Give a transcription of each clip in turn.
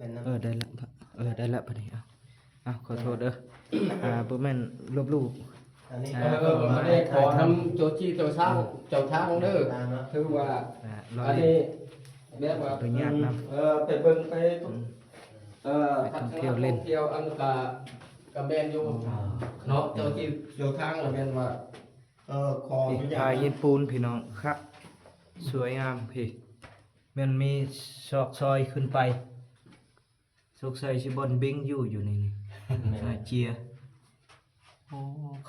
ได้ละได้ละพอดีขอโทษเด้อบ่แม่นลบหลู่อันนี้ไม่ได้ขอทำโจจี้เจ้าช้างเด้อคือว่าอันนี้แบบว่าไปยากนำไปเบิ่งไปท่องเที่ยวอันกับแมนอยู่เนาะเจ้าจี้เจ้าช้างแล้วแม่นว่าขออนุญา ทา ต ยญี่ปุ่นพี่น้องครับสวยงามพี่มันมีซอกซอยขึ้นไปสกใส่สิบนบิงอยู่นี่เจียโอ้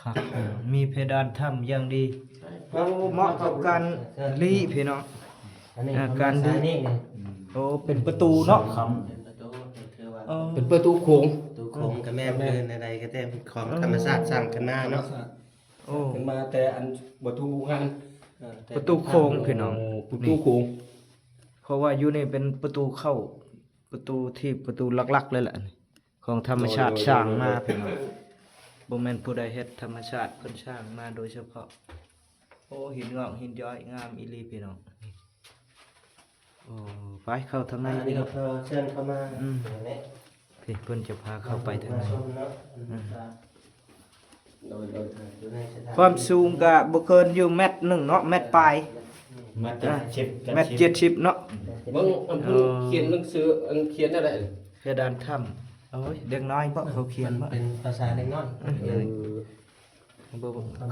ครับมีเพดานถ้ำอย่างดีเหมาะกับการลีพี่น้องการลีโอ้เป็นประตูเนาะเป็นประตูโค้ง ตูโค้งกับแม่เพื่อนอะไรก็ได้ของธรรมชาติสร้างกันมาเนาะ โอ้ ขึ้นมาแต่อันประตูงาน ประตูโค้งพี่น้อง ประตูโค้ง เพราะว่าอยู่นี่เป็นประตูเข้าประตูหลักๆเลยแหละของธรรมชาติสร้างมาพี่น้องบ่แม่นผู้ใดเฮ็ดธรรมชาติเพิ่นสร้างมาโดยเฉพาะโอ้หินงอกหินย้อยงามอีหลีพี่น้องโอ้ไปเข้าทางใน อัน พี่ นี้ น้อง ก็เชิญเข้ามา พี่เพิ่นจะพาเข้าไปทางใน ความสูงก็บ่เกินอยู่เมตรหนึ่งเนาะเมตรปลายเมตร70เนาะ เบิ่งอันเพิ่นเขียนหนังสืออันเขียนอะไร เพดานถ้ำโอ้ยเด็กน้อยบ่เขาเขียนบ่ เป็นภาษาเล็กน้อย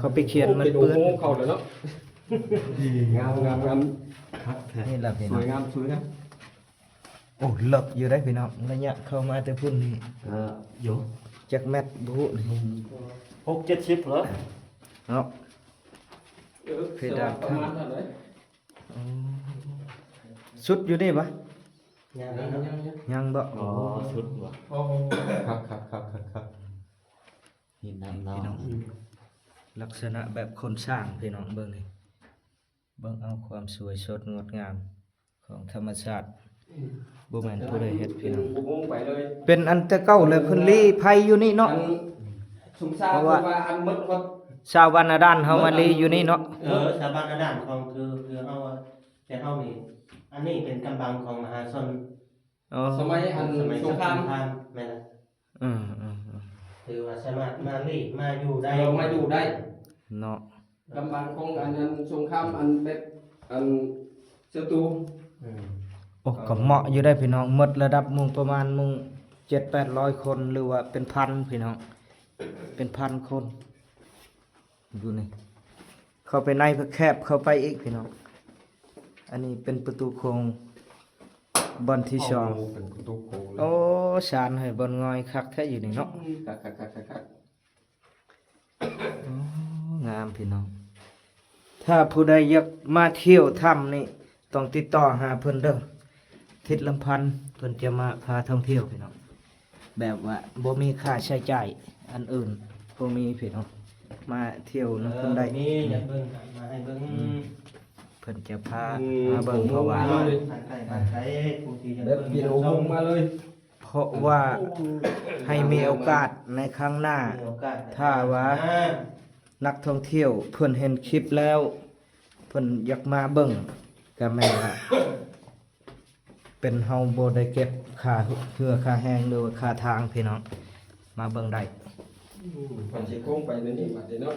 เขาไปเขียนมัน เป็น เปื้อน โอ้โหเขาเลยเนาะงาม นี่ล่ะพี่ ส น้อ วย ง งามสวยงาม โอ้เลิกอยู่ได้พี่น้องระยะเข้ามาแต่พุ่นนี่ อยู่ จักเมตรบ่นี่ 60-70เหรอ เนาะ เพดานประมาณเท่าไหร่ สุดอยู่นี่ปะ ยัง ยังบ่ อ๋อชุดว่ะ โอ้ครับ หินน้ำนอ พี่น้องลักษณะแบบคนสร้างพี่น้องเบิ่งนี่เบิ่งเอาความสวยสดงดงามของธรรมชาติบ่แม่นผู้ใดเฮ็ดพี่น้อง บุ้งไปเลย เป็นอันแต่เก่าเลยเพิ่นลี้ภัยอยู่นี่เนาะ อันชุมชาว่าอันมดว่า ชาวบ้านนาด้านเฮามาลี้อยู่นี่เนาะ ชาวบ้านระดับของคือเฮาแต่เฮานี่อันนี้เป็นกำบังของมหาชน อ๋อ สมัยอัน สมัย สงคราม แม่นล่ะ อืม ถือว่าสามารถมาลีมาอยู่ได้ เรามาอยู่ได้ เนาะ กำบังของอันนั้นสงครามอันแบบอันศัตรู โอ้ก็เหมาะอยู่ได้พี่น้องหมดระดับมุงประมาณมุง700-800 คนหรือว่าเป็นพันพี่น้องเป็นพันคนดูนี่เข้าไปในก็แคบเข้าไปอีกพี่น้องอันนี้เป็นประตูโค้งบอนที่สอง เป็นประตูโค้ง โอ้ชานให้บอนงอยคักแท้อยู่นี่เนาะ ครับ โอ้งามพี่น้องถ้าผู้ใดอยากมาเที่ยวถ้ำนี่ต้องติดต่อหาเพิ่นเด้อทิศลำพันธ์เพิ่นจะมาพาท่องเที่ยวพี่น้องแบบว่าบ่มีค่าใช้จ่ายอันอื่นบ่มีพี่น้องมาเที่ยวนำเพิ่นได้ นี่อย่าเบิ่งมาให้เบิ่ง เพิ่นจะพามาเบิ่งเพราะว่า ผ่านไปผู้ที่จะ เด็ เบิ่ ด ง กิโลลงมาเลย เพราะว่าให้มีโอกาสในครั้งหน้า มีโอกาส ถ้าว่า นักท่องเที่ยวเพิ่นเห็นคลิปแล้ว เพิ่นอยากมาเบิ่งก็แม่นว่าเป็นเฮาบ่ได้เก็บค่าเพื่อค่าแห้งหรือว่าค่าทางพี่น้องมาเบิ่งได้ มันสิโค้งไปในนี่บัดนี้เนาะ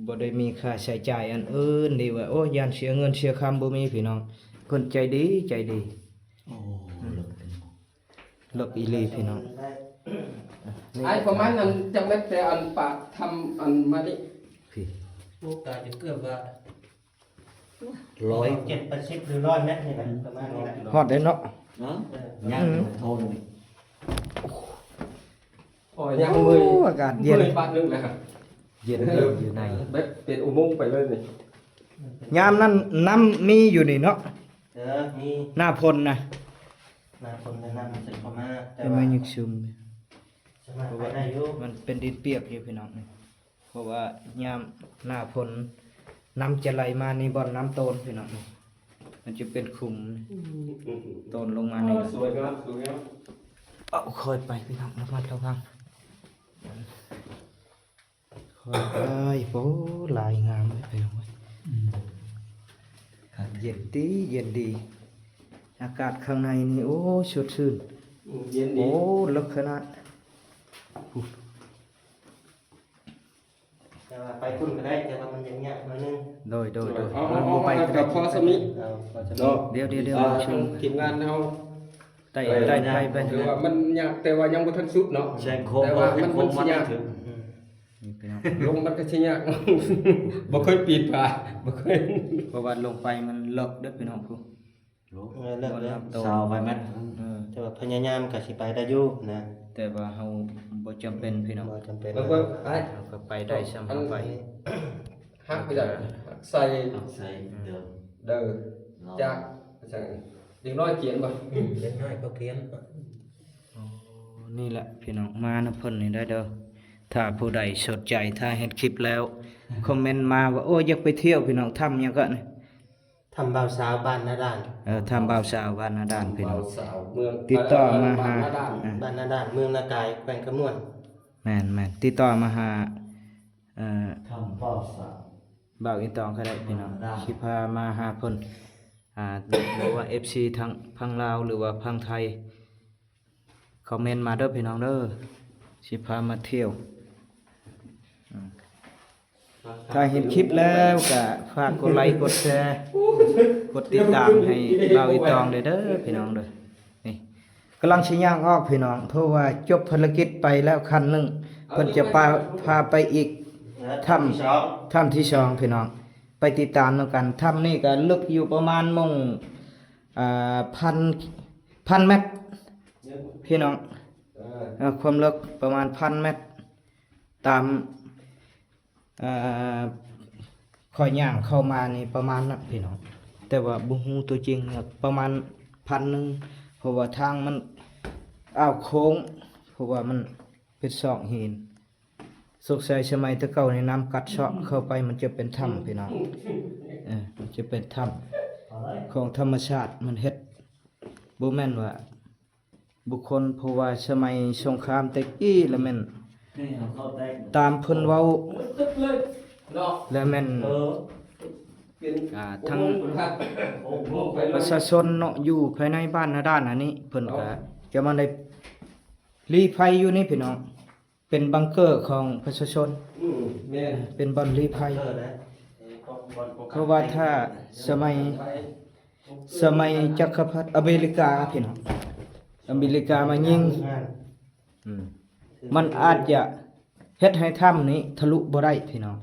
บ่ได้มีค่าใช้จ่ายอันอื่นดีว่าโอ้ยานเสียเงินเสียคำบ่มีพี่น้องเพิ่นใจดี โอ้ เลิกอีหลีพี่น้อง ไอ้ประมาณนั้นจังแม่นแต่อันปากทำอันมานี่ พี่ โอกาสจะเกือบว่า 100 70-80หรือ100เมตรนี่แหละประมาณนี้แหละ ฮอดได้เนาะ เนาะ ยัง โทนนี่ โอ้ยยังมื โอ้อากาศเย็น บาทนึงเลยครับ เย็นอยู่ใน แบบเป็นอุโมงค์ไปเลยนี่ ยามนั้นน้ำมีอยู่นี่เนาะ มี หน้าพลนะ นาคนแนะนำสึกเข้ามาแต่ เป็น ว่า ไม้ยึกซึม สามารถไปได้อยู่ มันเป็นดินเปียกอยู่พี่น้องนี่เพราะว่ายามหน้าพลน้ำจะไหลมานี่บ่อนน้ำโตนพี่น้องนี่มันจะเป็นขุมโตนลงมานี่ สวยงาม เอาค่อยไปพี่น้องระมัดระวังค่อยไปโอ้ลายงามเลยพี่น้องเว้ยเย็นดี อากาศข้างในนี่โอ้สดชื่น เย็นดี โอ้ลึกขนาด แต่ว่าไปพุ่นก็ได้แต่ว่ามันยังยากหน่อยนึง โดย เอา บ่ไปก็ กั ได้ บพอสมิ เอาก็จะ เนาะ เดี๋ยวชม ทีมงานเฮา ไต่ไป คือว่ามันยากแต่ว่ายังบ่ทันสุดเนาะ แซงโค้ง แต่ว่ามันสิยาก ถึง นี่พี่น้อง ลงมันก็สิยาก บ่เคยปีนผาบ่เคย เพราะว่าลงไปมันลึกเด้อพี่น้องผู้ เลิกเลย สาวไปแม่น แต่ว่าพยายามก็สิไปได้อยู่นะ แต่ว่าเฮาบ่จำเป็นพี่น้อง บ่จำเป็น แล้วก็ไอ้ เฮาก็ไปได้ซ้ำเฮาไป หักไปจากใส่ ใส่เดิม เด้อจากจังเด็กน้อยเขียนบ่ เล็กน้อยก็เพี้ยน นี่แหละพี่น้องมานะเพิ่นนี่ได้เด้อถ้าผู้ใดสนใจถ้าเห็นคลิปแล้วคอมเมนต์มาว่าโอ้อยากไปเที่ยวพี่น้องทำหยังก็นี่ ทำบ่าวสาวบ้านหน้าด้าน ทำบ่าวสาวบ้านนาด้านพี่น้อง สาวเมือง ติดต่อมาหา บ้นด้าน บ้านหน้าด้านเมืองนากายแขวงขมวน แม่นติดต่อมาหาทำบ่าวสาว บ่าวอีตองก็ได้พี่น้อง ได้ สิพามาหาเพิ่นหรือว่า FC ทั้งพังลาวหรือว่าพังไทยคอมเมนต์มาเด้อพี่น้องเด้อสิพามาเที่ยวถ้าเห็นคลิปแล้วก็ฝากกดไลค์กดแชร์กดติดตามให้บ่าวอีตองเด้อพี่น้องเด้อนี่กำลังสิย่างออกพี่น้องเพราะว่าจบภารกิจไปแล้วคันหนึงเพิ่นจะพาไปอีก ถ้ำ ที่สอง ถ้ำที่สองพี่น้องไปติดตามแล้วกันถ้ำนี่ก็ลึกอยู่ประมาณมงพันเมตรพี่น้องความลึกประมาณ1,000 เมตรตามข้อย่างเข้ามานี่ประมาณนั้นพี่น้องแต่ว่าบุฮูตัวจริงเนี่ยประมาณ1,000เพราะว่าทางมันอ้าวโค้งเพราะว่ามันเป็นซอกหิน สกใสสมัยแตะเก่าในน้ำกัดเซาะเข้าไปมันจะเป็นถ้ำพี่น้องมันจะเป็นถ้ำของธรรมชาติมันเฮ็ดบ่แม่นว่าบุคคลเพราะว่าสมัยสงครามแตะกี้แล้วแม่น นี่เอาเข้าได้ ตามเพิ่นเว้า ตึ๊บเลยเนาะ แล้วแม่น เป็น ทั้ง โอ้โหไป ป เล ระ ย ชาชนเนาะอยู่ภายในบ้านนาด้านอันนี้เพิ่นก็จะมาได้ลี้ภัยอยู่นี่พี่น้องเป็นบังเกอร์ของประชาชน แม่น เป็นบ่อนลี้ภัย เออนะบอล เพราะว่าถ้าสมัยจักรพรรดิอเมริกาพี่น้องอเมริกามายิงมันอาจจะเฮ็ดให้ถ้ำนี้ทะลุบ่ได้พี่น้อง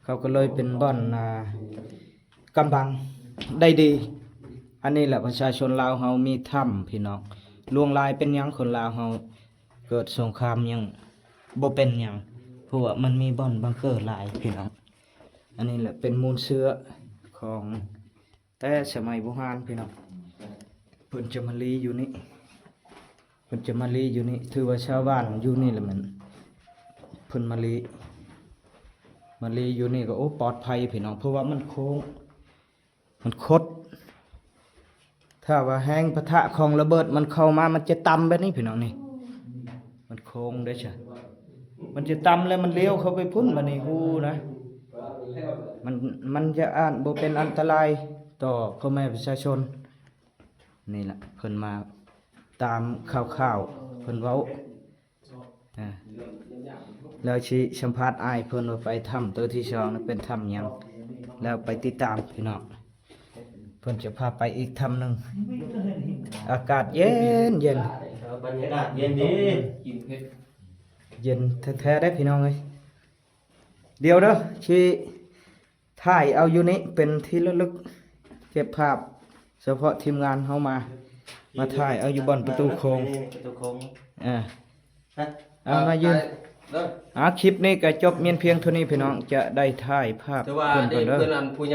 เขาก็เลยเป็นบ่อนกำบังได้ดี อันนี้แหละประชาชนลาวเฮามีถ้ำพี่น้องลวงลายเป็นหยังคนลาวเฮาเกิดสงครามยังบ่เป็นหยังเพราะว่ามันมีบ่อนบังเกอร์หลายพี่น้องอันนี้แหละเป็นมูลเชื้อของแต่สมัยโบราณพี่น้องเพิ่นจะมาลีอยู่นี่เพิ่นจะมาลีอยู่นี่ถือว่าชาวบ้านอยู่นี่แหละมันเพิ่นมาลีอยู่นี่ก็โอ้ปลอดภัยพี่น้องเพราะว่ามันโค้งมันคดถ้าว่าแห้งปะทะของระเบิดมันเข้ามามันจะต่ำแบบนี้พี่น้องนี่มันโค้งได้ใช่มันจะต่ำแล้วมันเลี้ยวเข้าไปพุ่นบัดนี้ฮู้นะมันจะบ่เป็นอันตรายต่อพ่อแม่ประชาชนนี่แหละเพิ่นมาตามข่าวๆเพิ่นเว้าแล้วสิสัมภาษณ์อ้ายเพิ่นว่าไปถ้ำตัวที่สองนั้นเป็นถ้ำหยังแล้วไปติดตามพี่น้องเพิ่นจะพาไปอีกถ้ำหนึงอากาศเย็น บรรยากาศเย็นดี กินเผ็ด เย็นแท้ๆได้พี่น้องเอ้ยเดี๋ยวเด้อสิถ่ายเอาอยู่นี่เป็นที่ระลึกเก็บภาพเฉพาะทีมงานเฮามาถ่ายเอาอยู่บนประตูโค้ง ประตูโค้ง เอามายืน เด้อ คลิปนี้ก็จบเมียนเพียงเท่านี้พี่น้องจะได้ถ่ายภาพ แต่ว่า เพิ่น เด็ ก่อน ก เด้อ เพื่อนอันผู้ใหญ่